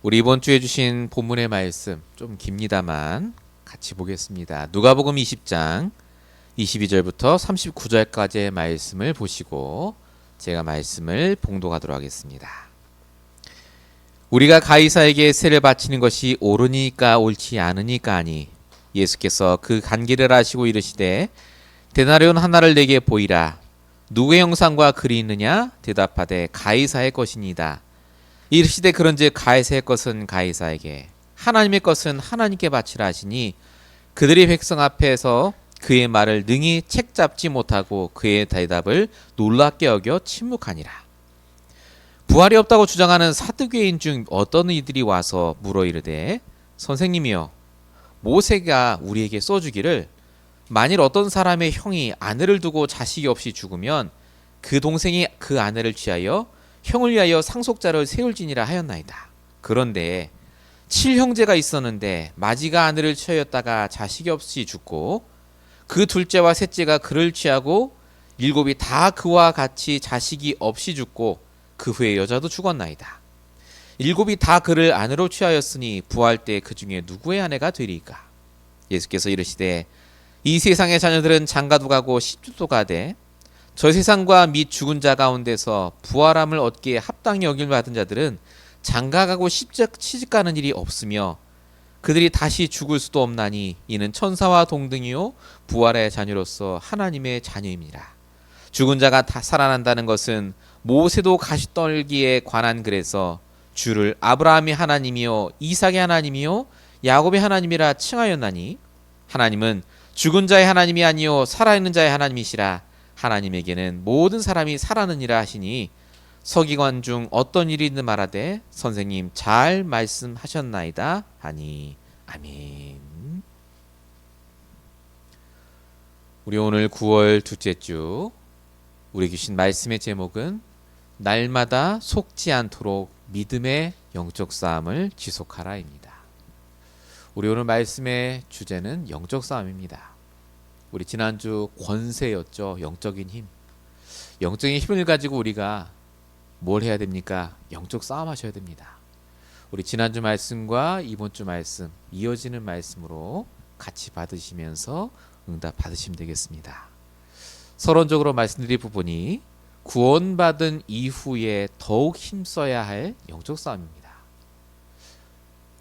우리 이번 주에 주신 본문의 말씀 좀 깁니다만 같이 보겠습니다. 누가복음 20장 22절부터 39절까지의 말씀을 보시고 제가 말씀을 봉독하도록 하겠습니다. 우리가 가이사에게 세를 바치는 것이 옳으니까 옳지 않으니까 하니 예수께서 그 간기를 아시고 이르시되 데나리온 하나를 내게 보이라. 누구의 형상과 글이 있느냐? 대답하되 가이사의 것이니이다. 이르시되 그런즉 가이사의 것은 가이사에게 하나님의 것은 하나님께 바치라 하시니 그들이 백성 앞에서 그의 말을 능히 책잡지 못하고 그의 대답을 놀랍게 여겨 침묵하니라. 부활이 없다고 주장하는 사두개인 중 어떤 이들이 와서 물어 이르되 선생님이여 모세가 우리에게 써주기를 만일 어떤 사람의 형이 아내를 두고 자식이 없이 죽으면 그 동생이 그 아내를 취하여 형을 위하여 상속자를 세울지니라 하였나이다. 그런데 7형제가 있었는데 마지가 아내를 취하였다가 자식이 없이 죽고 그 둘째와 셋째가 그를 취하고 7이 다 그와 같이 자식이 없이 죽고 그 후에 여자도 죽었나이다. 7이 다 그를 아내로 취하였으니 부활 때 그 중에 누구의 아내가 되리까? 예수께서 이르시되 이 세상의 자녀들은 장가도 가고 십주도 가되 저 세상과 및 죽은 자 가운데서 부활함을 얻기에 합당히 여김을 받은 자들은 장가가고 시집가는 일이 없으며 그들이 다시 죽을 수도 없나니 이는 천사와 동등이요 부활의 자녀로서 하나님의 자녀입니다. 죽은 자가 다 살아난다는 것은 모세도 가시떨기에 관한 글에서 주를 아브라함의 하나님이요 이삭의 하나님이요 야곱의 하나님이라 칭하였나니 하나님은 죽은 자의 하나님이 아니요 살아있는 자의 하나님이시라. 하나님에게는 모든 사람이 살아느니라 하시니 서기관 중 어떤 일이 있는 말하되 선생님 잘 말씀하셨나이다 하니 아멘. 우리 오늘 9월 둘째 주 우리 주신 말씀의 제목은 날마다 속지 않도록 믿음의 영적 싸움을 지속하라입니다. 우리 오늘 말씀의 주제는 영적 싸움입니다. 우리 지난주 권세였죠. 영적인 힘. 영적인 힘을 가지고 우리가 뭘 해야 됩니까? 영적 싸움 하셔야 됩니다. 우리 지난주 말씀과 이번 주 말씀 이어지는 말씀으로 같이 받으시면서 응답 받으시면 되겠습니다. 서론적으로 말씀드릴 부분이 구원받은 이후에 더욱 힘써야 할 영적 싸움입니다.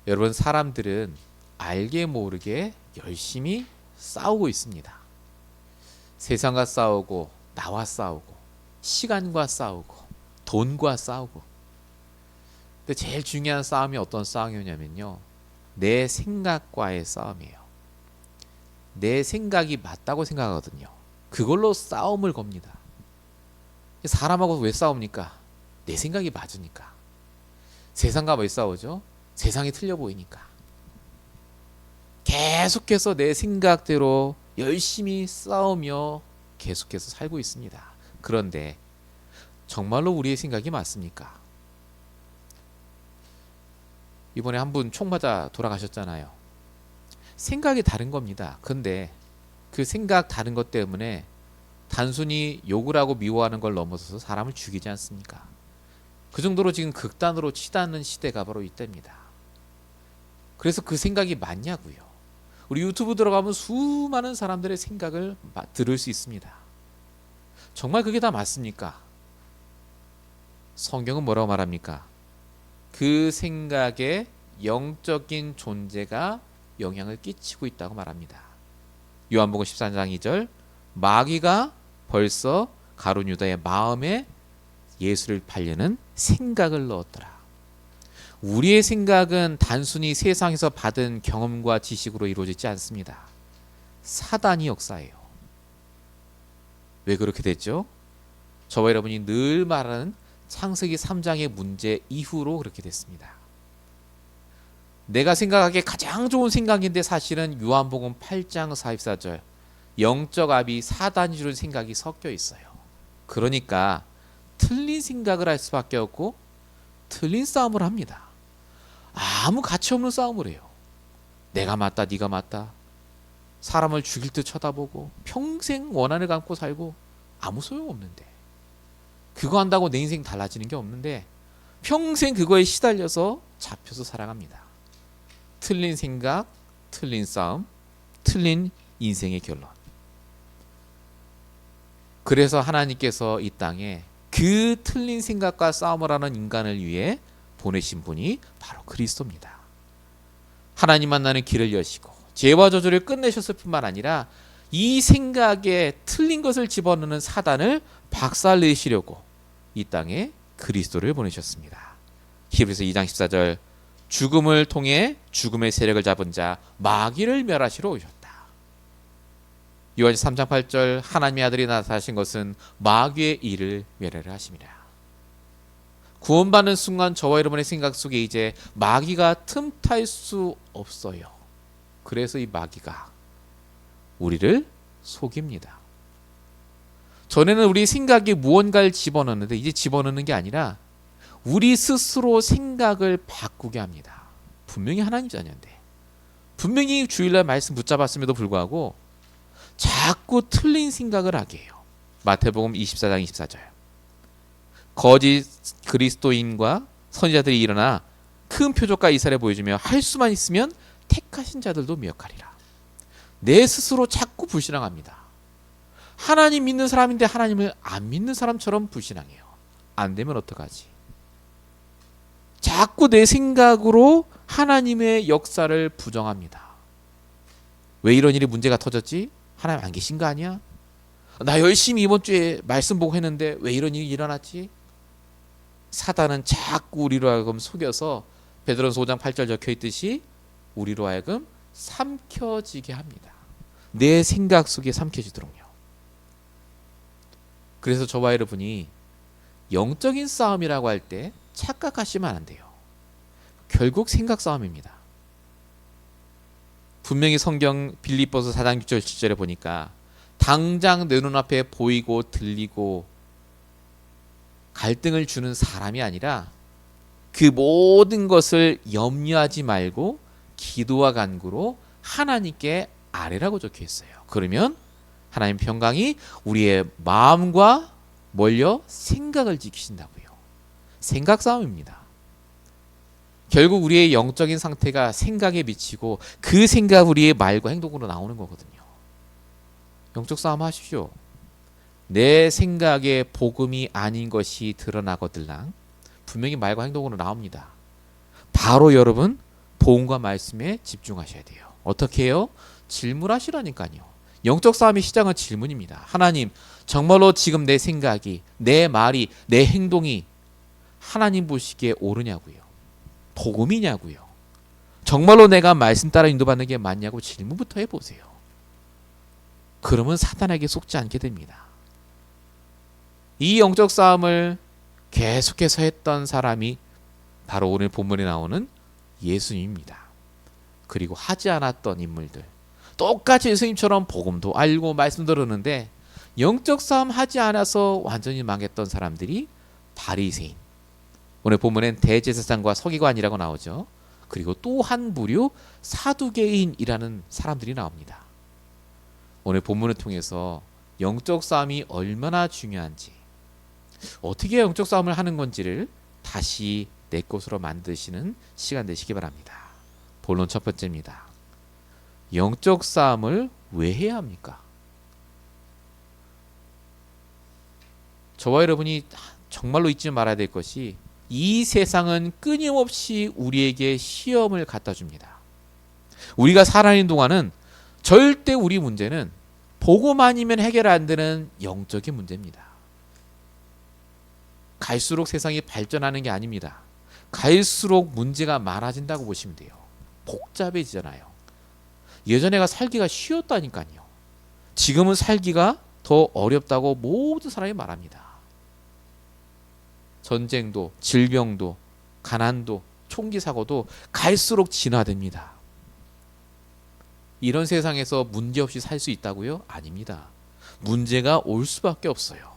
여러분 사람들은 알게 모르게 열심히 싸우고 있습니다. 세상과 싸우고 나와 싸우고 시간과 싸우고 돈과 싸우고. 근데 제일 중요한 싸움이 어떤 싸움이냐면요, 내 생각과의 싸움이에요. 내 생각이 맞다고 생각하거든요. 그걸로 싸움을 겁니다. 사람하고 왜 싸웁니까? 내 생각이 맞으니까. 세상과 왜 싸우죠? 세상이 틀려 보이니까. 계속해서 내 생각대로 열심히 싸우며 계속해서 살고 있습니다. 그런데 정말로 우리의 생각이 맞습니까? 이번에 한 분 총 맞아 돌아가셨잖아요. 생각이 다른 겁니다. 근데 그 생각 다른 것 때문에 단순히 욕을 하고 미워하는 걸 넘어서서 사람을 죽이지 않습니까? 그 정도로 지금 극단으로 치닫는 시대가 바로 이때입니다. 그래서 그 생각이 맞냐고요. 우리 유튜브 들어가면 수많은 사람들의 생각을 들을 수 있습니다. 정말 그게 다 맞습니까? 성경은 뭐라고 말합니까? 그 생각에 영적인 존재가 영향을 끼치고 있다고 말합니다. 요한복음 14장 2절 마귀가 벌써 가룟 유다의 마음에 예수를 팔려는 생각을 넣었더라. 우리의 생각은 단순히 세상에서 받은 경험과 지식으로 이루어지지 않습니다. 사단이 역사해요. 왜 그렇게 됐죠? 저와 여러분이 늘 말하는 창세기 3장의 문제 이후로 그렇게 됐습니다. 내가 생각하기에 가장 좋은 생각인데 사실은 요한복음 8장 44절 영적 압이 사단이 주는 생각이 섞여 있어요. 그러니까 틀린 생각을 할 수밖에 없고 틀린 싸움을 합니다. 아무 가치 없는 싸움을 해요. 내가 맞다 네가 맞다. 사람을 죽일 듯 쳐다보고 평생 원한을 감고 살고 아무 소용없는데, 그거 한다고 내 인생 달라지는 게 없는데 평생 그거에 시달려서 잡혀서 살아갑니다. 틀린 생각, 틀린 싸움, 틀린 인생의 결론. 그래서 하나님께서 이 땅에 그 틀린 생각과 싸움을 하는 인간을 위해 보내신 분이 바로 그리스도입니다. 하나님 만나는 길을 여시고 죄와 저주를 끝내셨을 뿐만 아니라 이 생각에 틀린 것을 집어넣는 사단을 박살내시려고 이 땅에 그리스도를 보내셨습니다. 히브리서 2장 14절, 죽음을 통해 죽음의 세력을 잡은 자 마귀를 멸하시러 오셨다. 요한일서 3장 8절, 하나님의 아들이 나타나신 것은 마귀의 일을 멸하려 하심이라. 구원받는 순간 저와 여러분의 생각 속에 이제 마귀가 틈탈 수 없어요. 그래서 이 마귀가 우리를 속입니다. 전에는 우리 생각에 무언가를 집어넣는데 이제 집어넣는 게 아니라 우리 스스로 생각을 바꾸게 합니다. 분명히 하나님 자녀인데, 분명히 주일날 말씀 붙잡았음에도 불구하고 자꾸 틀린 생각을 하게 해요. 마태복음 24장 24절, 거짓 그리스도인과 선지자들이 일어나 큰 표적과 이사를 보여주며 할 수만 있으면 택하신 자들도 미혹하리라. 내 스스로 자꾸 불신앙합니다. 하나님 믿는 사람인데 하나님을 안 믿는 사람처럼 불신앙해요. 안 되면 어떡하지? 자꾸 내 생각으로 하나님의 역사를 부정합니다. 왜 이런 일이 문제가 터졌지? 하나님 안 계신 거 아니야? 나 열심히 이번 주에 말씀 보고 했는데 왜 이런 일이 일어났지? 사단은 자꾸 우리로 하여금 속여서 베드로전서 5장 8절 적혀있듯이 우리로 하여금 삼켜지게 합니다. 내 생각 속에 삼켜지도록요. 그래서 저와 여러분이 영적인 싸움이라고 할 때 착각하시면 안 돼요. 결국 생각 싸움입니다. 분명히 성경 빌립보서 4장 6절 7절에 보니까 당장 내 눈앞에 보이고 들리고 갈등을 주는 사람이 아니라 그 모든 것을 염려하지 말고 기도와 간구로 하나님께 아뢰라고 적혀 있어요. 그러면 하나님 평강이 우리의 마음과 뭘요? 생각을 지키신다고요. 생각 싸움입니다. 결국 우리의 영적인 상태가 생각에 미치고 그 생각 우리의 말과 행동으로 나오는 거거든요. 영적 싸움 하십시오. 내 생각에 복음이 아닌 것이 드러나거들랑 분명히 말과 행동으로 나옵니다. 바로 여러분 복음과 말씀에 집중하셔야 돼요. 어떻게 해요? 질문하시라니까요. 영적 싸움의 시작은 질문입니다. 하나님, 정말로 지금 내 생각이, 내 말이, 내 행동이 하나님 보시기에 옳으냐고요? 복음이냐고요? 정말로 내가 말씀 따라 인도받는 게 맞냐고 질문부터 해보세요. 그러면 사단에게 속지 않게 됩니다. 이 영적 싸움을 계속해서 했던 사람이 바로 오늘 본문에 나오는 예수님입니다. 그리고 하지 않았던 인물들, 똑같이 예수님처럼 복음도 알고 말씀 들었는데 영적 싸움 하지 않아서 완전히 망했던 사람들이 바리새인, 오늘 본문엔 대제사장과 서기관이라고 나오죠. 그리고 또 한 부류 사두개인이라는 사람들이 나옵니다. 오늘 본문을 통해서 영적 싸움이 얼마나 중요한지, 어떻게 영적 싸움을 하는 건지를 다시 내 것으로 만드시는 시간 되시기 바랍니다. 본론 첫 번째입니다. 영적 싸움을 왜 해야 합니까? 저와 여러분이 정말로 잊지 말아야 될 것이, 이 세상은 끊임없이 우리에게 시험을 갖다 줍니다. 우리가 살아있는 동안은 절대 우리 문제는 복음 아니면 해결 안 되는 영적인 문제입니다. 갈수록 세상이 발전하는 게 아닙니다. 갈수록 문제가 많아진다고 보시면 돼요. 복잡해지잖아요. 예전에가 살기가 쉬웠다니까요. 지금은 살기가 더 어렵다고 모든 사람이 말합니다. 전쟁도, 질병도, 가난도, 총기 사고도 갈수록 진화됩니다. 이런 세상에서 문제없이 살 수 있다고요? 아닙니다. 문제가 올 수밖에 없어요.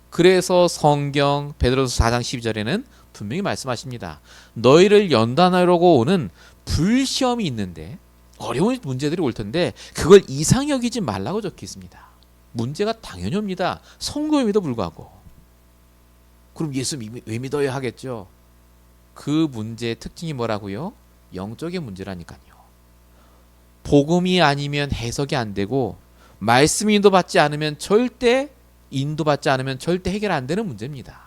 그래서 성경 베드로전서 4장 12절에는 분명히 말씀하십니다. 너희를 연단하려고 오는 불시험이 있는데, 어려운 문제들이 올 텐데 그걸 이상 여기지 말라고 적혀 있습니다. 문제가 당연히 옵니다. 성도임에도 불구하고. 그럼 예수 왜 믿어야 하겠죠? 그 문제의 특징이 뭐라고요? 영적인 문제라니까요. 복음이 아니면 해석이 안 되고 말씀 인도받지 않으면 절대 해결 안 되는 문제입니다.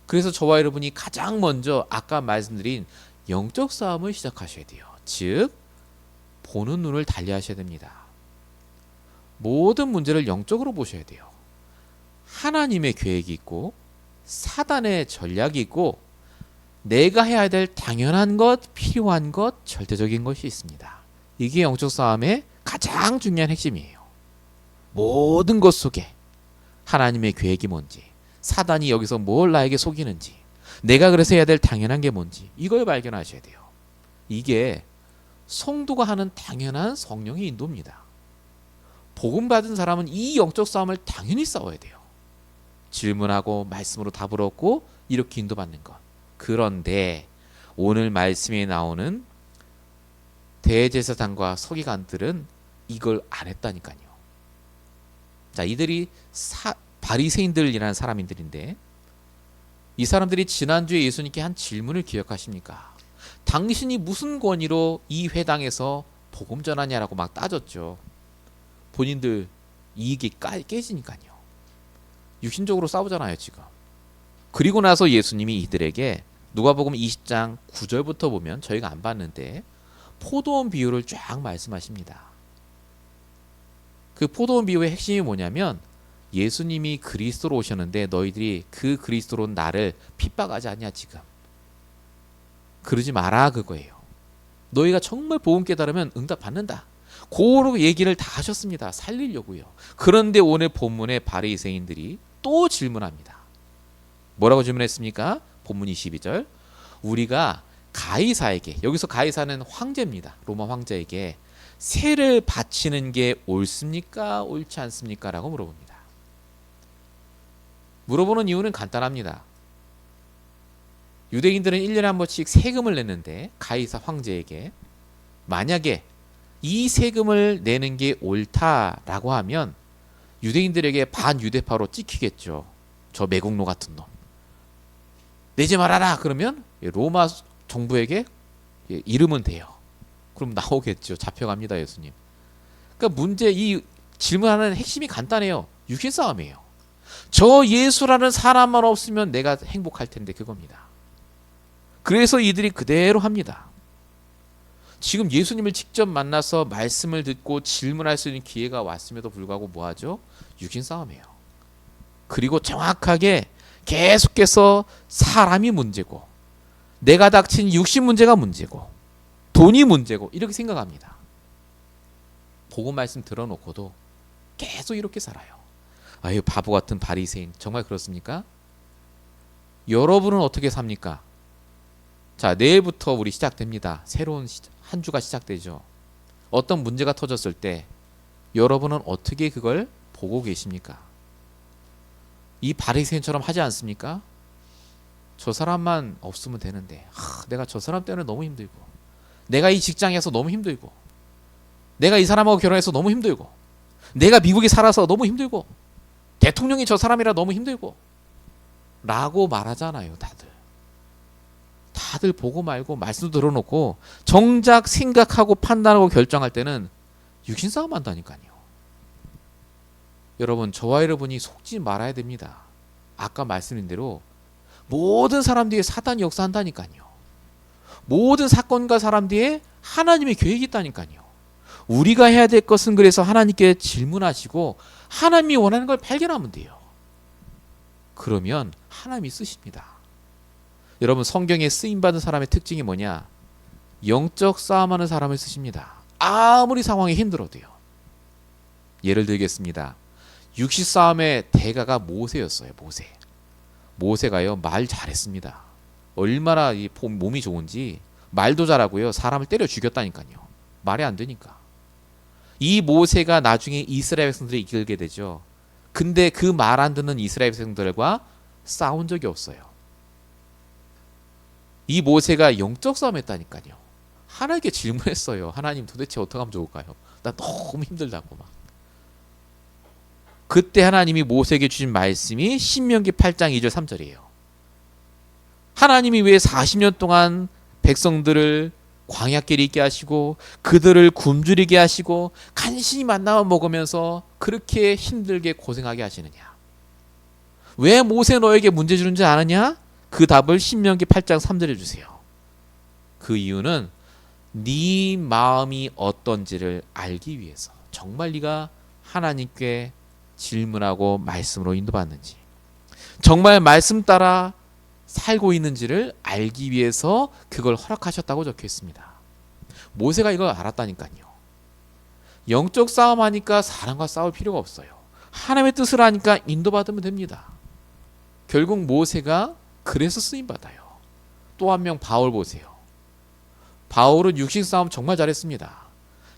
그래서 저와 여러분이 가장 먼저 아까 말씀드린 영적 싸움을 시작하셔야 돼요. 즉 보는 눈을 달리하셔야 됩니다. 모든 문제를 영적으로 보셔야 돼요. 하나님의 계획이 있고 사단의 전략이 있고 내가 해야 될 당연한 것, 필요한 것, 절대적인 것이 있습니다. 이게 영적 싸움의 가장 중요한 핵심이에요. 모든 것 속에 하나님의 계획이 뭔지, 사단이 여기서 뭘 나에게 속이는지, 내가 그래서 해야 될 당연한 게 뭔지 이걸 발견하셔야 돼요. 이게 성도가 하는 당연한 성령의 인도입니다. 복음 받은 사람은 이 영적 싸움을 당연히 싸워야 돼요. 질문하고 말씀으로 답을 얻고 이렇게 인도받는 것. 그런데 오늘 말씀에 나오는 대제사장과 서기관들은 이걸 안 했다니까요. 자, 이들이 바리새인들이라는 사람들인데 이 사람들이 지난주에 예수님께 한 질문을 기억하십니까? 당신이 무슨 권위로 이 회당에서 복음 전하냐라고 막 따졌죠. 본인들 이익이 깨지니까요. 육신적으로 싸우잖아요, 지금. 그리고 나서 예수님이 이들에게 누가복음 20장 9절부터 보면 저희가 안 봤는데 포도원 비유를 쫙 말씀하십니다. 그 포도원 비유의 핵심이 뭐냐면 예수님이 그리스도로 오셨는데 너희들이 그 그리스도로 나를 핍박하지 않냐 지금. 그러지 마라 그거예요. 너희가 정말 복음 깨달으면 응답 받는다. 그런 얘기를 다 하셨습니다. 살리려고요. 그런데 오늘 본문의 바리새인들이 또 질문합니다. 뭐라고 질문했습니까? 본문 22절. 우리가 가이사에게, 여기서 가이사는 황제입니다. 로마 황제에게 세를 바치는 게 옳습니까? 옳지 않습니까? 라고 물어봅니다. 물어보는 이유는 간단합니다. 유대인들은 1년에 한 번씩 세금을 냈는데 가이사 황제에게 만약에 이 세금을 내는 게 옳다라고 하면 유대인들에게 반유대파로 찍히겠죠. 저 매국노 같은 놈. 내지 말아라 그러면 로마 정부에게 이르면 돼요. 그럼 나오겠죠. 잡혀갑니다. 예수님. 그러니까 이 질문하는 핵심이 간단해요. 육신 싸움이에요. 저 예수라는 사람만 없으면 내가 행복할 텐데 그겁니다. 그래서 이들이 그대로 합니다. 지금 예수님을 직접 만나서 말씀을 듣고 질문할 수 있는 기회가 왔음에도 불구하고 뭐하죠? 육신 싸움이에요. 그리고 정확하게 계속해서 사람이 문제고 내가 닥친 육신 문제가 문제고 돈이 문제고 이렇게 생각합니다. 복음 말씀 들어놓고도 계속 이렇게 살아요. 아유 바보 같은 바리새인. 정말 그렇습니까? 여러분은 어떻게 삽니까? 자, 내일부터 우리 시작됩니다. 새로운 한 주가 시작되죠. 어떤 문제가 터졌을 때 여러분은 어떻게 그걸 보고 계십니까? 이 바리새인처럼 하지 않습니까? 저 사람만 없으면 되는데 내가 저 사람 때문에 너무 힘들고 내가 이 직장에서 너무 힘들고 내가 이 사람하고 결혼해서 너무 힘들고 내가 미국에 살아서 너무 힘들고 대통령이 저 사람이라 너무 힘들고 라고 말하잖아요. 다들 보고 말고 말씀 들어놓고 정작 생각하고 판단하고 결정할 때는 육신 싸움 한다니까요. 여러분 저와 여러분이 속지 말아야 됩니다. 아까 말씀드린 대로 모든 사람 뒤에 사단이 역사한다니까요. 모든 사건과 사람 뒤에 하나님의 계획이 있다니까요. 우리가 해야 될 것은 그래서 하나님께 질문하시고 하나님이 원하는 걸 발견하면 돼요. 그러면 하나님이 쓰십니다. 여러분 성경에 쓰임받은 사람의 특징이 뭐냐? 영적 싸움하는 사람을 쓰십니다. 아무리 상황이 힘들어도요. 예를 들겠습니다. 육시 싸움의 대가가 모세였어요. 모세가요 말 잘했습니다. 얼마나 이 몸이 좋은지 말도 잘하고요. 사람을 때려 죽였다니까요. 말이 안 되니까. 이 모세가 나중에 이스라엘 백성들이 이끌게 되죠. 근데 그 말 안 듣는 이스라엘 백성들과 싸운 적이 없어요. 이 모세가 영적 싸움 했다니까요. 하나님께 질문했어요. 하나님 도대체 어떻게 하면 좋을까요? 나 너무 힘들다고 막. 그때 하나님이 모세에게 주신 말씀이 신명기 8장 2절 3절이에요. 하나님이 왜 40년 동안 백성들을 광야길에 있게 하시고 그들을 굶주리게 하시고 간신히 만나만 먹으면서 그렇게 힘들게 고생하게 하시느냐? 왜 모세 너에게 문제 주는 줄 아느냐? 그 답을 신명기 8장 3절에 주세요. 그 이유는 네 마음이 어떤지를 알기 위해서. 정말 네가 하나님께 질문하고 말씀으로 인도받는지, 정말 말씀 따라 살고 있는지를 알기 위해서 그걸 허락하셨다고 적혀 있습니다. 모세가 이걸 알았다니까요. 영적 싸움 하니까 사람과 싸울 필요가 없어요. 하나님의 뜻을 하니까 인도받으면 됩니다. 결국 모세가 그래서 쓰임받아요. 또 한 명 바울 보세요. 바울은 육신 싸움 정말 잘했습니다.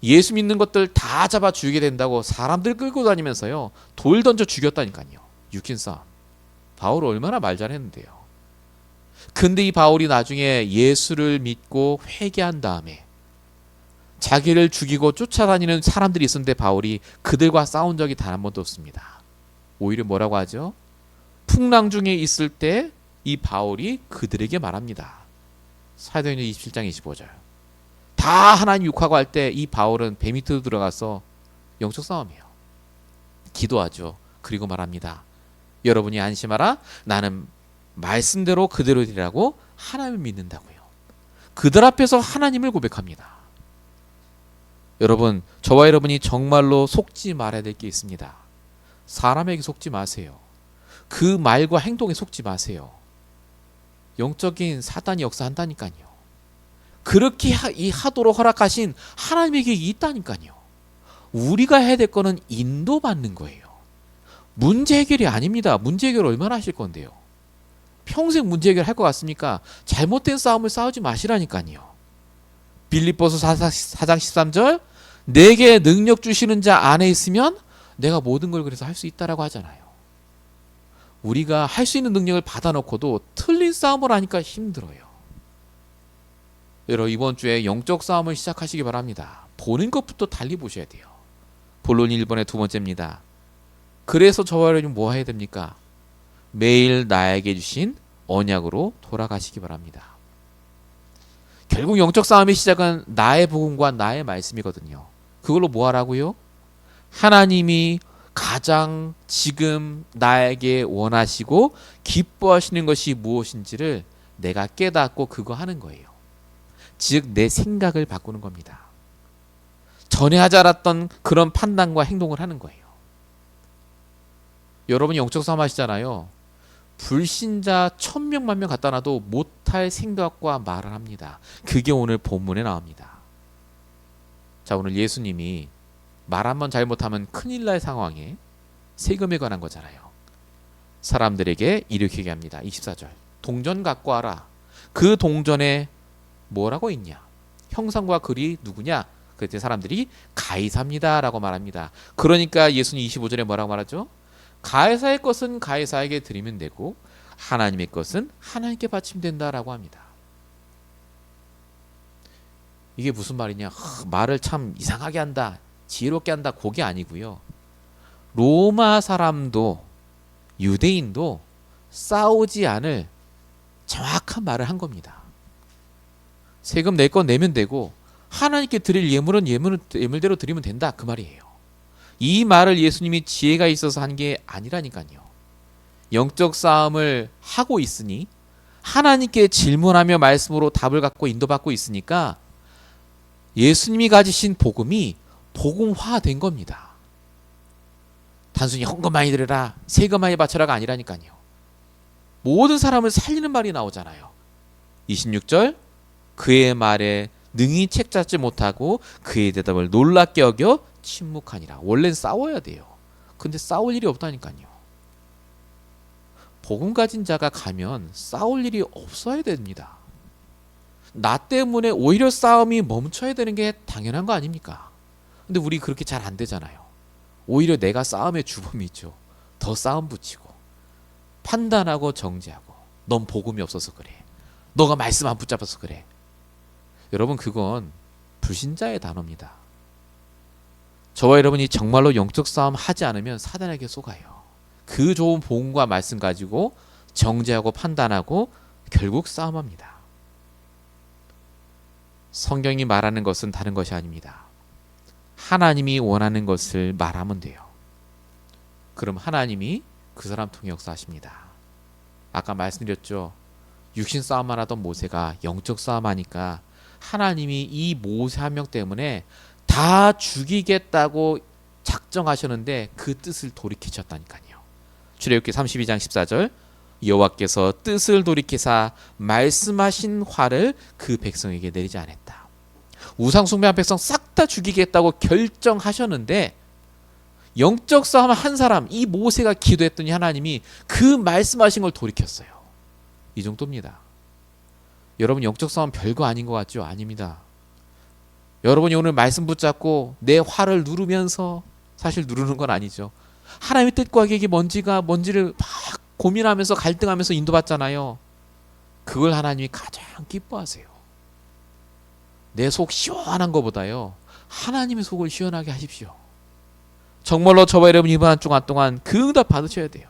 예수 믿는 것들 다 잡아 죽이게 된다고 사람들 끌고 다니면서요, 돌 던져 죽였다니까요. 육신 싸움. 바울 얼마나 말 잘했는데요. 근데 이 바울이 나중에 예수를 믿고 회개한 다음에 자기를 죽이고 쫓아다니는 사람들이 있었는데 바울이 그들과 싸운 적이 단 한 번도 없습니다. 오히려 뭐라고 하죠? 풍랑 중에 있을 때 이 바울이 그들에게 말합니다. 사도행전 27장 25절. 다 하나님 욕하고 할 때 이 바울은 배 밑으로 들어가서 영적 싸움이에요. 기도하죠. 그리고 말합니다. 여러분이 안심하라. 나는 말씀대로 그대로 되라고 하나님을 믿는다고요. 그들 앞에서 하나님을 고백합니다. 여러분, 저와 여러분이 정말로 속지 말아야 될 게 있습니다. 사람에게 속지 마세요. 그 말과 행동에 속지 마세요. 영적인 사단이 역사한다니까요. 그렇게 하도록 허락하신 하나님에게 있다니까요. 우리가 해야 될 거는 인도받는 거예요. 문제 해결이 아닙니다. 문제 해결 얼마나 하실 건데요. 평생 문제 해결할 것 같습니까? 잘못된 싸움을 싸우지 마시라니까요. 빌립보서 4장 13절, 내게 능력 주시는 자 안에 있으면 내가 모든 걸 그래서 할 수 있다라고 하잖아요. 우리가 할 수 있는 능력을 받아놓고도 틀린 싸움을 하니까 힘들어요. 여러분, 이번 주에 영적 싸움을 시작하시기 바랍니다. 보는 것부터 달리 보셔야 돼요. 본론 1번의 두 번째입니다. 그래서 저와 여러분이 뭐 해야 됩니까? 매일 나에게 주신 언약으로 돌아가시기 바랍니다. 결국 영적 싸움의 시작은 나의 복음과 나의 말씀이거든요. 그걸로 뭐 하라고요? 하나님이 가장 지금 나에게 원하시고 기뻐하시는 것이 무엇인지를 내가 깨닫고 그거 하는 거예요. 즉 내 생각을 바꾸는 겁니다. 전에 하지 않았던 그런 판단과 행동을 하는 거예요. 여러분이 영적 싸움 하시잖아요. 불신자 1000명, 10,000명 갖다 놔도 못할 생각과 말을 합니다. 그게 오늘 본문에 나옵니다. 자, 오늘 예수님이 말 한번 잘못하면 큰일 날 상황에 세금에 관한 거잖아요. 사람들에게 이렇게 얘기합니다. 24절. 동전 갖고 와라. 그 동전에 뭐라고 있냐? 형상과 글이 누구냐? 그때 사람들이 가이사입니다 라고 말합니다. 그러니까 예수님 25절에 뭐라고 말하죠? 가이사의 것은 가이사에게 드리면 되고 하나님의 것은 하나님께 바치면 된다라고 합니다. 이게 무슨 말이냐? 말을 참 이상하게 한다, 지혜롭게 한다, 그게 아니고요. 로마 사람도 유대인도 싸우지 않을 정확한 말을 한 겁니다. 세금 낼 건 내면 되고 하나님께 드릴 예물은 예물대로 드리면 된다, 그 말이에요. 이 말을 예수님이 지혜가 있어서 한 게 아니라니까요. 영적 싸움을 하고 있으니 하나님께 질문하며 말씀으로 답을 갖고 인도받고 있으니까 예수님이 가지신 복음이 복음화된 겁니다. 단순히 헌금 많이 드려라, 세금 많이 바쳐라가 아니라니까요. 모든 사람을 살리는 말이 나오잖아요. 26절, 그의 말에 능히 책잡지 못하고 그의 대답을 놀랍게 여겨 침묵하니라. 원래는 싸워야 돼요. 근데 싸울 일이 없다니까요. 복음 가진 자가 가면 싸울 일이 없어야 됩니다. 나 때문에 오히려 싸움이 멈춰야 되는 게 당연한 거 아닙니까? 근데 우리 그렇게 잘 안 되잖아요. 오히려 내가 싸움의 주범이죠. 더 싸움 붙이고 판단하고 정죄하고, 넌 복음이 없어서 그래, 너가 말씀 안 붙잡아서 그래. 여러분, 그건 불신자의 단어입니다. 저와 여러분이 정말로 영적 싸움 하지 않으면 사단에게 속아요. 그 좋은 복음과 말씀 가지고 정죄하고 판단하고 결국 싸움합니다. 성경이 말하는 것은 다른 것이 아닙니다. 하나님이 원하는 것을 말하면 돼요. 그럼 하나님이 그 사람 통해 역사하십니다. 아까 말씀드렸죠. 육신 싸움만 하던 모세가 영적 싸움하니까 하나님이 이 모세 한 명 때문에 다 죽이겠다고 작정하셨는데 그 뜻을 돌이키셨다니까요. 출애굽기 32장 14절 여호와께서 뜻을 돌이키사 말씀하신 화를 그 백성에게 내리지 않았다. 우상 숭배한 백성 싹 다 죽이겠다고 결정하셨는데 영적 싸움 한 사람 이 모세가 기도했더니 하나님이 그 말씀하신 걸 돌이켰어요. 이 정도입니다. 여러분 영적 싸움 별거 아닌 것 같죠? 아닙니다. 여러분이 오늘 말씀 붙잡고 내 화를 누르면서 사실 누르는 건 아니죠. 하나님의 뜻과 계획이 뭔지를 막 고민하면서 갈등하면서 인도받잖아요. 그걸 하나님이 가장 기뻐하세요. 내 속 시원한 것보다요. 하나님의 속을 시원하게 하십시오. 정말로 저와 여러분 이번 한 주간 동안 그 응답 받으셔야 돼요.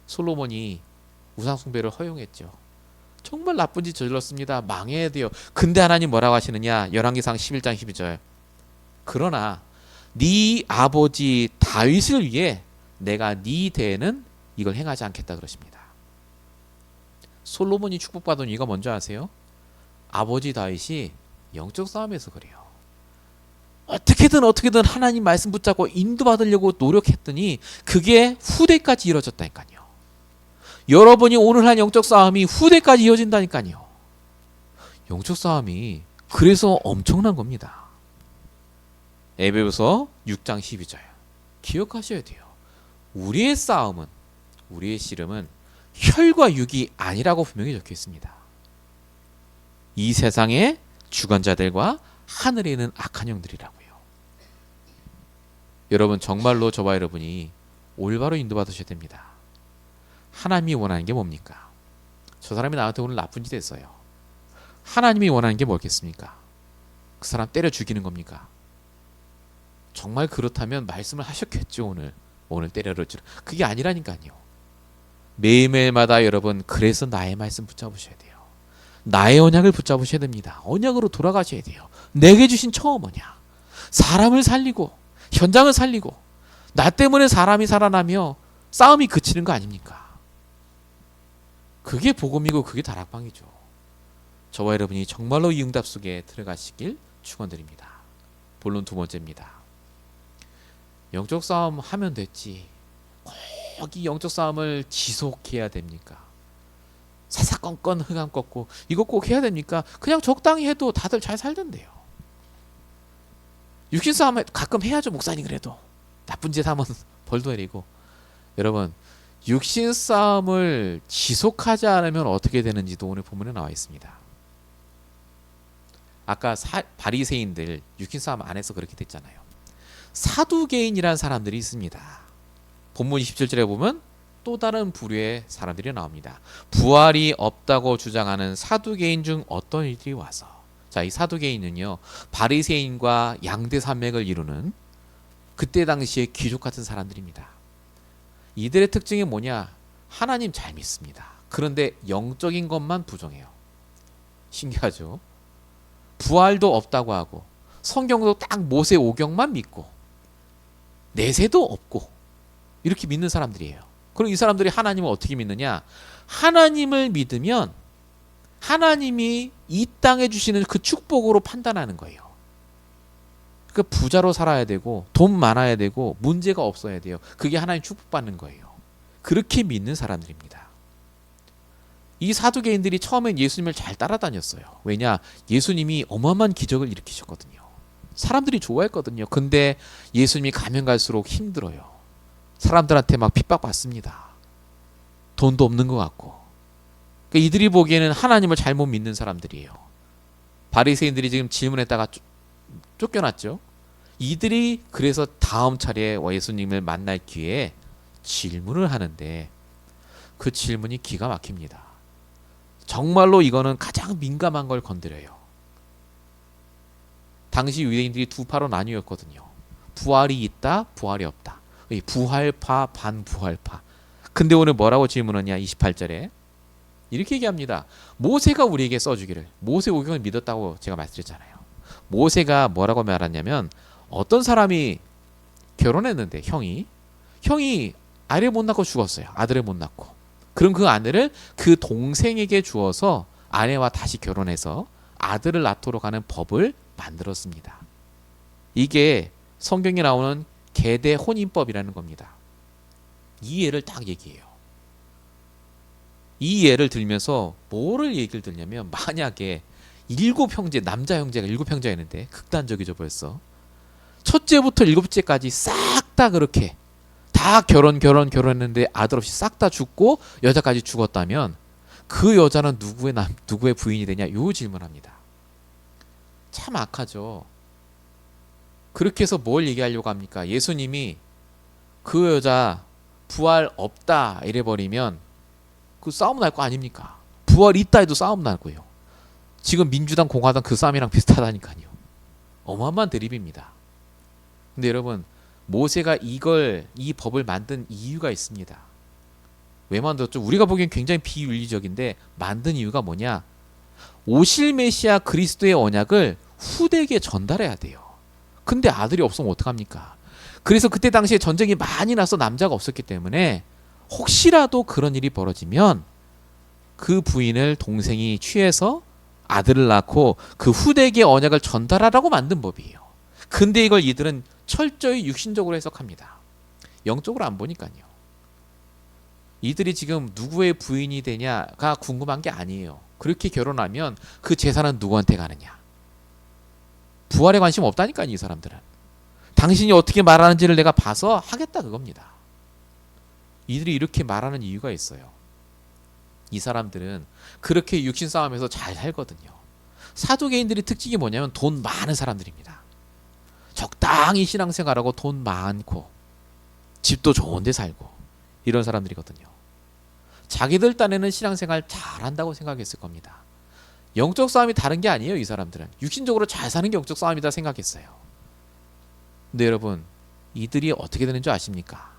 솔로몬이 우상숭배를 허용했죠. 정말 나쁜 짓 저질렀습니다. 망해야 돼요. 근데 하나님 뭐라고 하시느냐? 열왕기상 11장 12절 그러나 네 아버지 다윗을 위해 내가 네 대에는 이걸 행하지 않겠다 그러십니다. 솔로몬이 축복받은 이유가 뭔지 아세요? 아버지 다윗이 영적 싸움에서 그래요. 어떻게든 하나님 말씀 붙잡고 인도받으려고 노력했더니 그게 후대까지 이어졌다니까요. 여러분이 오늘 한 영적 싸움이 후대까지 이어진다니까요. 영적 싸움이 그래서 엄청난 겁니다. 에베소서 6장 12절 기억하셔야 돼요. 우리의 싸움은 우리의 씨름은 혈과 육이 아니라고 분명히 적혀 있습니다. 이 세상의 주관자들과 하늘에 있는 악한 영들이라고요. 여러분 정말로 저와 여러분이 올바로 인도받으셔야 됩니다. 하나님이 원하는 게 뭡니까? 저 사람이 나한테 오늘 나쁜 짓 했어요. 하나님이 원하는 게 뭐겠습니까? 그 사람 때려 죽이는 겁니까? 정말 그렇다면 말씀을 하셨겠죠. 오늘 때려를 줄. 그게 아니라니까요. 매일매일마다 여러분 그래서 나의 말씀 붙잡으셔야 돼요. 나의 언약을 붙잡으셔야 됩니다. 언약으로 돌아가셔야 돼요. 내게 주신 처음 언약. 사람을 살리고 현장을 살리고 나 때문에 사람이 살아나며 싸움이 그치는 거 아닙니까? 그게 복음이고 그게 다락방이죠. 저와 여러분이 정말로 이 응답 속에 들어가시길 축원드립니다. 본론 두 번째입니다. 영적 싸움 하면 됐지. 꼭 이 영적 싸움을 지속해야 됩니까? 사사건건 흑암 꺾고 이거 꼭 해야 됩니까? 그냥 적당히 해도 다들 잘 살던데요. 육신 싸움 가끔 해야죠. 목사님 그래도 나쁜 짓 하면 벌도 내리고. 여러분 육신 싸움을 지속하지 않으면 어떻게 되는지도 오늘 본문에 나와 있습니다. 아까 바리새인들 육신 싸움 안 해서 그렇게 됐잖아요. 사두개인이라는 사람들이 있습니다. 본문 27절에 보면 또 다른 부류의 사람들이 나옵니다. 부활이 없다고 주장하는 사두개인 중 어떤 이들이 와서 자, 이 사두개인은요 바리새인과 양대 산맥을 이루는 그때 당시에 귀족 같은 사람들입니다. 이들의 특징이 뭐냐? 하나님 잘 믿습니다. 그런데 영적인 것만 부정해요. 신기하죠? 부활도 없다고 하고 성경도 딱 모세 오경만 믿고 내세도 없고 이렇게 믿는 사람들이에요. 그럼 이 사람들이 하나님을 어떻게 믿느냐? 하나님을 믿으면 하나님이 이 땅에 주시는 그 축복으로 판단하는 거예요. 그 부자로 살아야 되고 돈 많아야 되고 문제가 없어야 돼요. 그게 하나님 축복받는 거예요. 그렇게 믿는 사람들입니다. 이 사두개인들이 처음엔 예수님을 잘 따라다녔어요. 왜냐? 예수님이 어마어마한 기적을 일으키셨거든요. 사람들이 좋아했거든요. 근데 예수님이 가면 갈수록 힘들어요. 사람들한테 막 핍박받습니다. 돈도 없는 것 같고. 그러니까 이들이 보기에는 하나님을 잘못 믿는 사람들이에요. 바리새인들이 지금 질문했다가 쫓겨났죠. 이들이 그래서 다음 차례 예수님을 만날 기회에 질문을 하는데 그 질문이 기가 막힙니다. 정말로 이거는 가장 민감한 걸 건드려요. 당시 유대인들이 두 파로 나뉘었거든요. 부활이 있다, 부활이 없다. 부활파, 반부활파. 근데 오늘 뭐라고 질문하냐? 28절에 이렇게 얘기합니다. 모세가 우리에게 써주기를. 모세 오경을 믿었다고 제가 말씀드렸잖아요. 모세가 뭐라고 말하냐면 어떤 사람이 결혼했는데 형이 아이를 못 낳고 죽었어요. 아들을 못 낳고. 그럼 그 아내를 그 동생에게 주어서 아내와 다시 결혼해서 아들을 낳도록 하는 법을 만들었습니다. 이게 성경에 나오는 계대 혼인법이라는 겁니다. 이 예를 딱 얘기해요. 이 예를 들면서 뭐를 얘기를 들냐면 만약에 7형제, 남자 형제가 7형제였는데 극단적이죠 벌써. 첫째부터 7째까지 싹 다 그렇게 다 결혼했는데 아들 없이 싹 다 죽고 여자까지 죽었다면 그 여자는 누구의 부인이 되냐? 요 질문합니다. 참 악하죠. 그렇게 해서 뭘 얘기하려고 합니까? 예수님이 그 여자 부활 없다 이래버리면 그 싸움 날 거 아닙니까? 부활 있다 해도 싸움 나고요. 지금 민주당 공화당 그 싸움이랑 비슷하다니까요. 어마어마한 대립입니다. 근데 여러분 모세가 이 법을 만든 이유가 있습니다. 왜 만들었죠? 우리가 보기엔 굉장히 비윤리적인데 만든 이유가 뭐냐? 오실 메시아 그리스도의 언약을 후대에게 전달해야 돼요. 근데 아들이 없으면 어떡합니까? 그래서 그때 당시에 전쟁이 많이 나서 남자가 없었기 때문에 혹시라도 그런 일이 벌어지면 그 부인을 동생이 취해서 아들을 낳고 그 후대에게 언약을 전달하라고 만든 법이에요. 근데 이걸 이들은 철저히 육신적으로 해석합니다. 영적으로 안 보니까요. 이들이 지금 누구의 부인이 되냐가 궁금한 게 아니에요. 그렇게 결혼하면 그 재산은 누구한테 가느냐. 부활에 관심 없다니까요. 이 사람들은. 당신이 어떻게 말하는지를 내가 봐서 하겠다 그겁니다. 이들이 이렇게 말하는 이유가 있어요. 이 사람들은 그렇게 육신 싸움에서 잘 살거든요. 사두개인들의 특징이 뭐냐면 돈 많은 사람들입니다. 적당히 신앙생활하고 돈 많고 집도 좋은 데 살고 이런 사람들이거든요. 자기들 딴에는 신앙생활 잘한다고 생각했을 겁니다. 영적 싸움이 다른 게 아니에요. 이 사람들은 육신적으로 잘 사는 게 영적 싸움이다 생각했어요. 근데 여러분 이들이 어떻게 되는 줄 아십니까?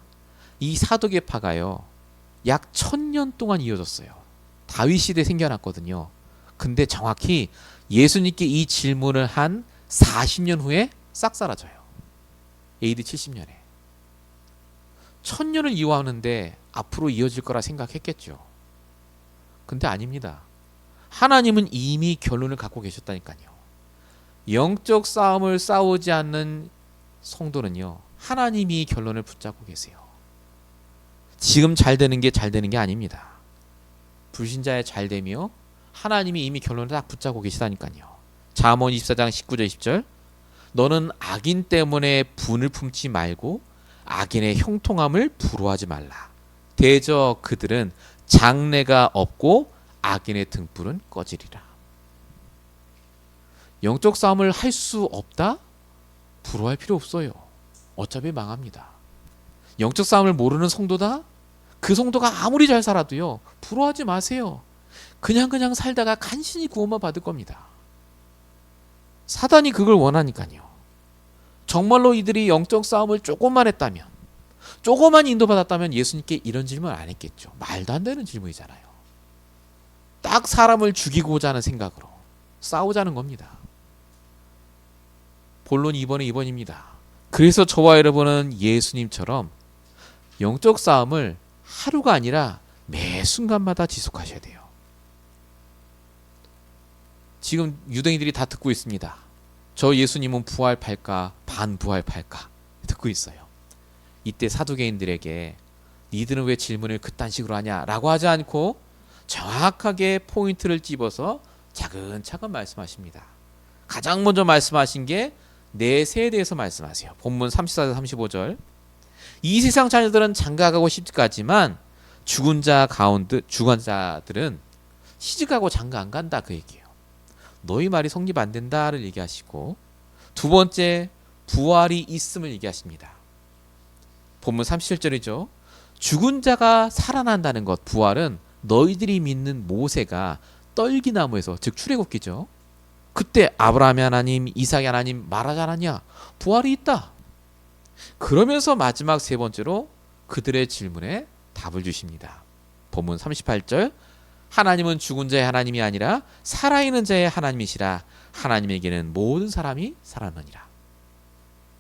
이 사두개파가요 약 1000년 동안 이어졌어요. 다윗 시대 생겨났거든요. 근데 정확히 예수님께 이 질문을 한 40년 후에 싹 사라져요. AD 70년에. 1000년을 이어하는데 앞으로 이어질 거라 생각했겠죠. 근데 아닙니다. 하나님은 이미 결론을 갖고 계셨다니까요. 영적 싸움을 싸우지 않는 성도는요. 하나님이 결론을 붙잡고 계세요. 지금 잘 되는 게 아닙니다. 불신자의 잘됨이요. 하나님이 이미 결론을 딱 붙잡고 계시다니까요. 잠언 24장 19절 20절 너는 악인 때문에 분을 품지 말고 악인의 형통함을 부러워하지 말라. 대저 그들은 장래가 없고 악인의 등불은 꺼지리라. 영적 싸움을 할 수 없다? 부러워할 필요 없어요. 어차피 망합니다. 영적 싸움을 모르는 성도다? 그 성도가 아무리 잘 살아도요. 부러워하지 마세요. 그냥 살다가 간신히 구원만 받을 겁니다. 사단이 그걸 원하니까요. 정말로 이들이 영적 싸움을 조금만 했다면, 조금만 인도받았다면 예수님께 이런 질문 안 했겠죠. 말도 안 되는 질문이잖아요. 딱 사람을 죽이고자 하는 생각으로 싸우자는 겁니다. 본론이 2번입니다. 그래서 저와 여러분은 예수님처럼 영적 싸움을 하루가 아니라 매 순간마다 지속하셔야 돼요. 지금 유대인들이 다 듣고 있습니다. 저 예수님은 부활팔까 반부활팔까 듣고 있어요. 이때 사두개인들에게 니들은 왜 질문을 그딴 식으로 하냐라고 하지 않고 정확하게 포인트를 찝어서 차근차근 말씀하십니다. 가장 먼저 말씀하신 게 내세에 대해서 말씀하세요. 본문 34절 35절 이 세상 자녀들은 장가가고 시집가지만 죽은 자들은 시집가고 장가 안 간다 그 얘기예요. 너희 말이 성립 안 된다를 얘기하시고 두 번째 부활이 있음을 얘기하십니다. 본문 37절이죠. 죽은 자가 살아난다는 것 부활은 너희들이 믿는 모세가 떨기나무에서 즉 출애굽기죠. 그때 아브라함의 하나님 이삭의 하나님 말하지 않았냐. 부활이 있다. 그러면서 마지막 세 번째로 그들의 질문에 답을 주십니다. 본문 38절 하나님은 죽은 자의 하나님이 아니라 살아있는 자의 하나님이시라. 하나님에게는 모든 사람이 살아나니라.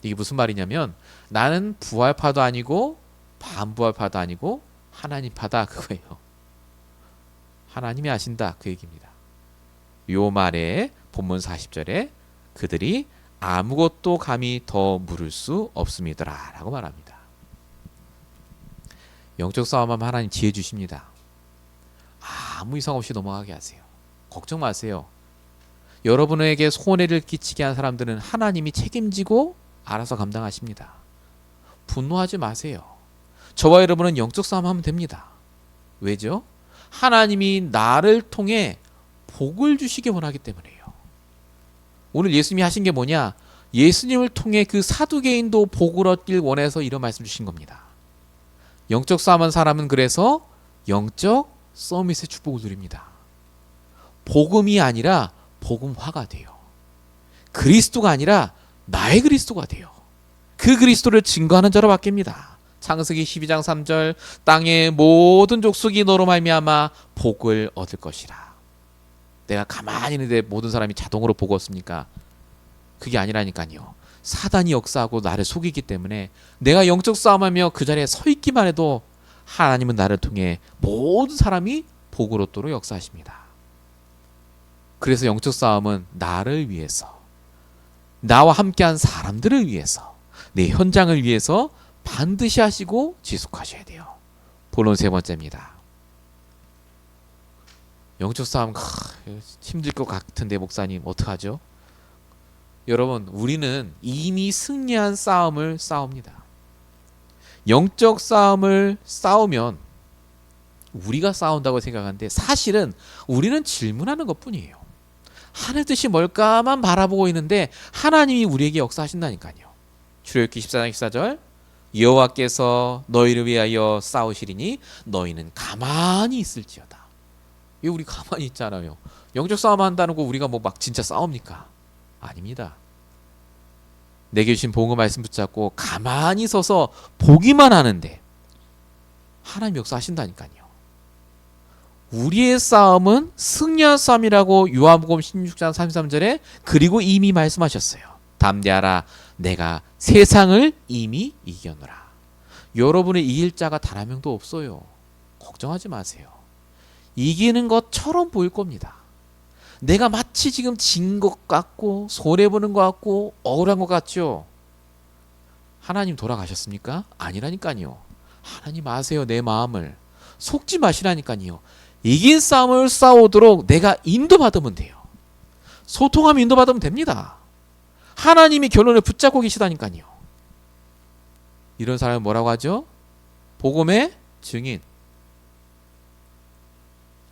이게 무슨 말이냐면 나는 부활파도 아니고 반부활파도 아니고 하나님파다, 그거예요. 하나님이 아신다, 그 얘기입니다. 요 말에 본문 40절에 그들이 아무것도 감히 더 물을 수 없음이더라 라고 말합니다. 영적 싸움하면 하나님 지혜 주십니다. 아무 이상 없이 넘어가게 하세요. 걱정 마세요. 여러분에게 손해를 끼치게 한 사람들은 하나님이 책임지고 알아서 감당하십니다. 분노하지 마세요. 저와 여러분은 영적 싸움하면 됩니다. 왜죠? 하나님이 나를 통해 복을 주시기 원하기 때문이에요. 오늘 예수님이 하신 게 뭐냐? 예수님을 통해 그 사두개인도 복을 얻길 원해서 이런 말씀 주신 겁니다. 영적 싸움한 사람은 그래서 영적 서밋의 축복을 누립니다. 복음이 아니라 복음화가 돼요. 그리스도가 아니라 나의 그리스도가 돼요. 그 그리스도를 증거하는 자로 바뀝니다. 창세기 12장 3절 땅의 모든 족속이 너로 말미암아 복을 얻을 것이라. 내가 가만히 있는데 모든 사람이 자동으로 복 얻습니까? 그게 아니라니까요. 사단이 역사하고 나를 속이기 때문에 내가 영적 싸움하며 그 자리에 서 있기만 해도 하나님은 나를 통해 모든 사람이 복을 얻도록 역사하십니다. 그래서 영적 싸움은 나를 위해서, 나와 함께한 사람들을 위해서, 내 현장을 위해서 반드시 하시고 지속하셔야 돼요. 본론 세 번째입니다. 영적 싸움 힘들 것 같은데 목사님 어떡하죠? 여러분, 우리는 이미 승리한 싸움을 싸웁니다. 영적 싸움을 싸우면 우리가 싸운다고 생각하는데 사실은 우리는 질문하는 것뿐이에요. 하늘 뜻이 뭘까만 바라보고 있는데 하나님이 우리에게 역사하신다니까요. 출애굽기 14장 14절 여호와께서 너희를 위하여 싸우시리니 너희는 가만히 있을지어다. 왜 우리 가만히 있잖아요. 영적 싸움 한다는 거 우리가 뭐 막 진짜 싸웁니까? 아닙니다. 내게 주신 복음 말씀 붙잡고 가만히 서서 보기만 하는데 하나님 역사하신다니까요. 우리의 싸움은 승리한 싸움이라고 요한복음 16장 33절에 그리고 이미 말씀하셨어요. 담대하라, 내가 세상을 이미 이겼노라. 여러분의 이길 자가 단 한 명도 없어요. 걱정하지 마세요. 이기는 것처럼 보일 겁니다. 내가 마치 지금 진 것 같고 손해보는 것 같고 억울한 것 같죠? 하나님 돌아가셨습니까? 아니라니까요. 하나님 아세요. 내 마음을. 속지 마시라니까요. 이긴 싸움을 싸우도록 내가 인도받으면 돼요. 소통하면 인도받으면 됩니다. 하나님이 결론을 붙잡고 계시다니까요. 이런 사람은 뭐라고 하죠? 복음의 증인.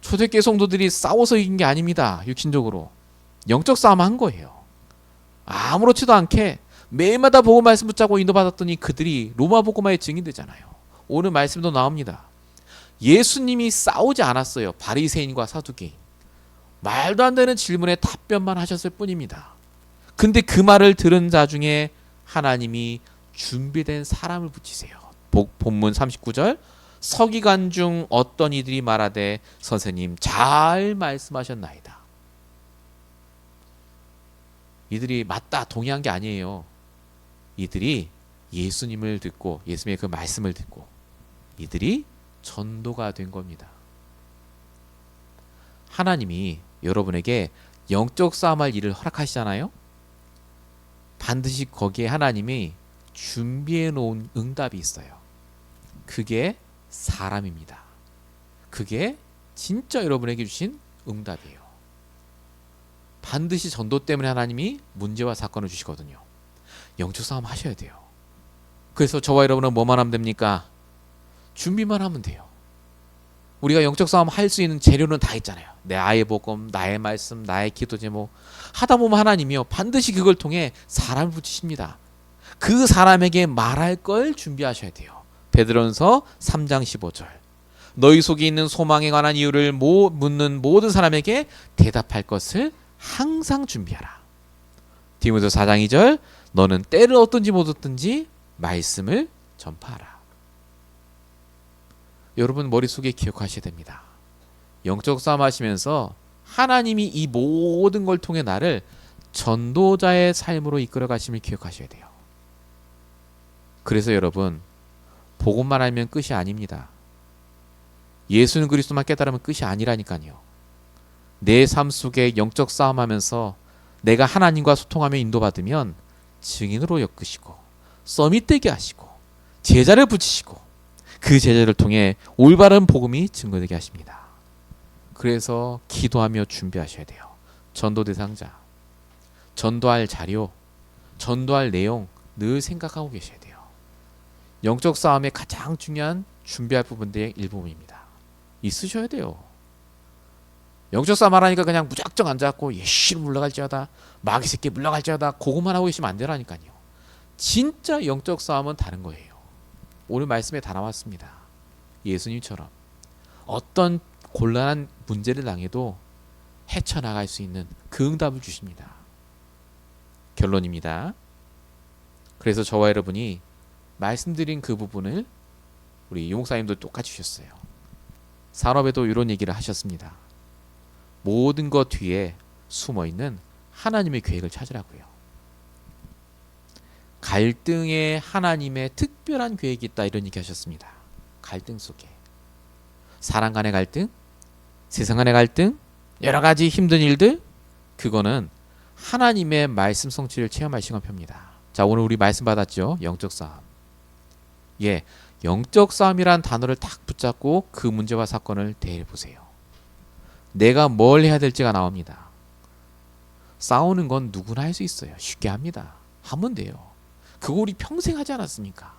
초대교회 성도들이 싸워서 이긴 게 아닙니다. 육신적으로. 영적 싸움 한 거예요. 아무렇지도 않게 매일마다 복음 말씀 붙잡고 인도받았더니 그들이 로마 복음화의 증인되잖아요. 오늘 말씀도 나옵니다. 예수님이 싸우지 않았어요. 바리새인과 사두개인. 말도 안 되는 질문에 답변만 하셨을 뿐입니다. 근데 그 말을 들은 자 중에 하나님이 준비된 사람을 붙이세요. 본문 39절 서기관 중 어떤 이들이 말하되 선생님 잘 말씀하셨나이다. 이들이 맞다 동의한 게 아니에요. 이들이 예수님을 듣고 예수님의 그 말씀을 듣고 이들이 전도가 된 겁니다. 하나님이 여러분에게 영적 싸움할 일을 허락하시잖아요. 반드시 거기에 하나님이 준비해 놓은 응답이 있어요. 그게 사람입니다. 그게 진짜 여러분에게 주신 응답이에요. 반드시 전도 때문에 하나님이 문제와 사건을 주시거든요. 영적 싸움 하셔야 돼요. 그래서 저와 여러분은 뭐만 하면 됩니까? 준비만 하면 돼요. 우리가 영적 싸움 할 수 있는 재료는 다 있잖아요. 내 아이의 복음, 나의 말씀, 나의 기도 제목. 하다 보면 하나님이요 반드시 그걸 통해 사람을 붙이십니다. 그 사람에게 말할 걸 준비하셔야 돼요. 베드로전서 3장 15절 너희 속에 있는 소망에 관한 이유를 묻는 모든 사람에게 대답할 것을 항상 준비하라. 디모데서 4장 2절 너는 때를 얻든지 못 얻든지 말씀을 전파하라. 여러분 머릿속에 기억하셔야 됩니다. 영적 싸움 하시면서 하나님이 이 모든 걸 통해 나를 전도자의 삶으로 이끌어 가심을 기억하셔야 돼요. 그래서 여러분, 복음만 알면 끝이 아닙니다. 예수는 그리스도만 깨달으면 끝이 아니라니까요. 내 삶 속에 영적 싸움하면서 내가 하나님과 소통하며 인도받으면 증인으로 엮으시고 써밋되게 하시고 제자를 붙이시고 그 제자를 통해 올바른 복음이 증거되게 하십니다. 그래서 기도하며 준비하셔야 돼요. 전도 대상자, 전도할 자료, 전도할 내용 늘 생각하고 계셔야 돼요. 영적 싸움의 가장 중요한 준비할 부분들의 일부분입니다. 있으셔야 돼요. 영적 싸움 하라니까 그냥 무작정 앉아갖고 예시로 물러갈지어다, 마귀 새끼 물러갈지어다 그것만 하고 계시면 안 되라니까요. 진짜 영적 싸움은 다른 거예요. 오늘 말씀에 다 나왔습니다. 예수님처럼 어떤 곤란한 문제를 당해도 헤쳐나갈 수 있는 그 응답을 주십니다. 결론입니다. 그래서 저와 여러분이 말씀드린 그 부분을 우리 용사님도 똑같이 주셨어요. 산업에도 이런 얘기를 하셨습니다. 모든 것 뒤에 숨어있는 하나님의 계획을 찾으라고요. 갈등에 하나님의 특별한 계획이 있다 이런 얘기 하셨습니다. 갈등 속에 사람 간의 갈등, 세상 간의 갈등, 여러 가지 힘든 일들, 그거는 하나님의 말씀 성취를 체험할 시간표입니다. 자, 오늘 우리 말씀 받았죠? 영적 싸움. 예, 영적 싸움이란 단어를 딱 붙잡고 그 문제와 사건을 대해보세요. 내가 뭘 해야 될지가 나옵니다. 싸우는 건 누구나 할 수 있어요. 쉽게 합니다. 하면 돼요. 그거 우리 평생 하지 않았습니까?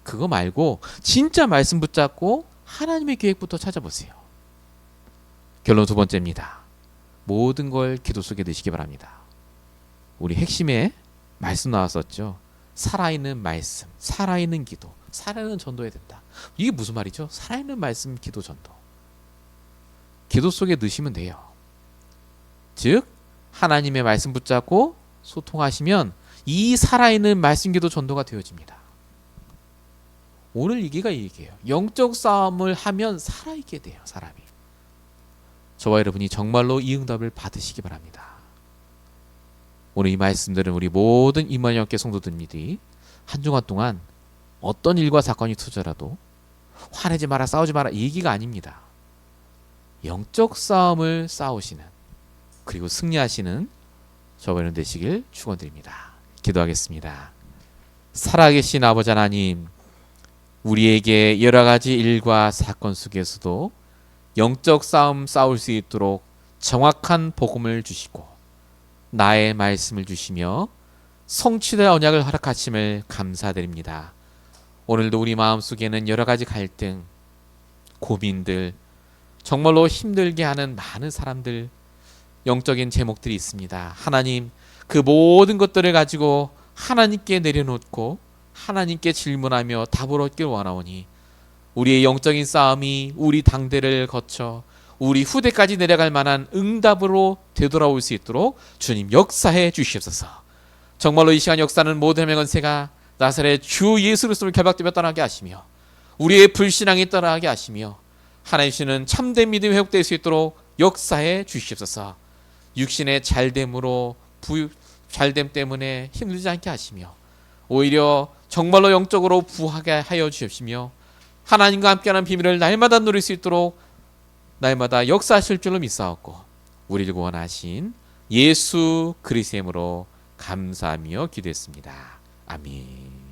그거 말고 진짜 말씀 붙잡고 하나님의 계획부터 찾아보세요. 결론 두 번째입니다. 모든 걸 기도 속에 넣으시기 바랍니다. 우리 핵심에 말씀 나왔었죠. 살아있는 말씀, 살아있는 기도, 살아있는 전도해야 된다. 이게 무슨 말이죠? 살아있는 말씀, 기도, 전도. 기도 속에 넣으시면 돼요. 즉 하나님의 말씀 붙잡고 소통하시면 이 살아있는 말씀, 기도, 전도가 되어집니다. 오늘 얘기가 이 얘기예요. 영적 싸움을 하면 살아있게 돼요. 사람이. 저와 여러분이 정말로 이 응답을 받으시기 바랍니다. 오늘 이 말씀들은 우리 모든 임마누엘 교회 성도들이 한 주간 동안 어떤 일과 사건이 터져라도 화내지 마라, 싸우지 마라 이 얘기가 아닙니다. 영적 싸움을 싸우시는 그리고 승리하시는 저와 여러분 되시길 축원드립니다. 기도하겠습니다. 살아계신 아버지 하나님, 우리에게 여러 가지 일과 사건 속에서도 영적 싸움 싸울 수 있도록 정확한 복음을 주시고 나의 말씀을 주시며 성취될 언약을 허락하심을 감사드립니다. 오늘도 우리 마음속에는 여러 가지 갈등, 고민들, 정말로 힘들게 하는 많은 사람들, 영적인 제목들이 있습니다. 하나님, 그 모든 것들을 가지고 하나님께 내려놓고 하나님께 질문하며 답을 얻길 원하오니 우리의 영적인 싸움이 우리 당대를 거쳐 우리 후대까지 내려갈 만한 응답으로 되돌아올 수 있도록 주님 역사해 주시옵소서. 정말로 이 시간 역사는 모든 해명은세가 나사렛 주 예수 그리스도를 결박되며 떠나게 하시며 우리의 불신앙이 떠나게 하시며 하나님 주시는 참된 믿음이 회복될 수 있도록 역사해 주시옵소서. 육신의 잘됨으로 잘됨 때문에 힘들지 않게 하시며 오히려 정말로 영적으로 부하게 하여 주시며 하나님과 함께하는 비밀을 날마다 누릴 수 있도록 날마다 역사하실 줄로 믿사옵고 우리를 구원하신 예수 그리스도의 이름으로 감사하며 기도했습니다. 아멘.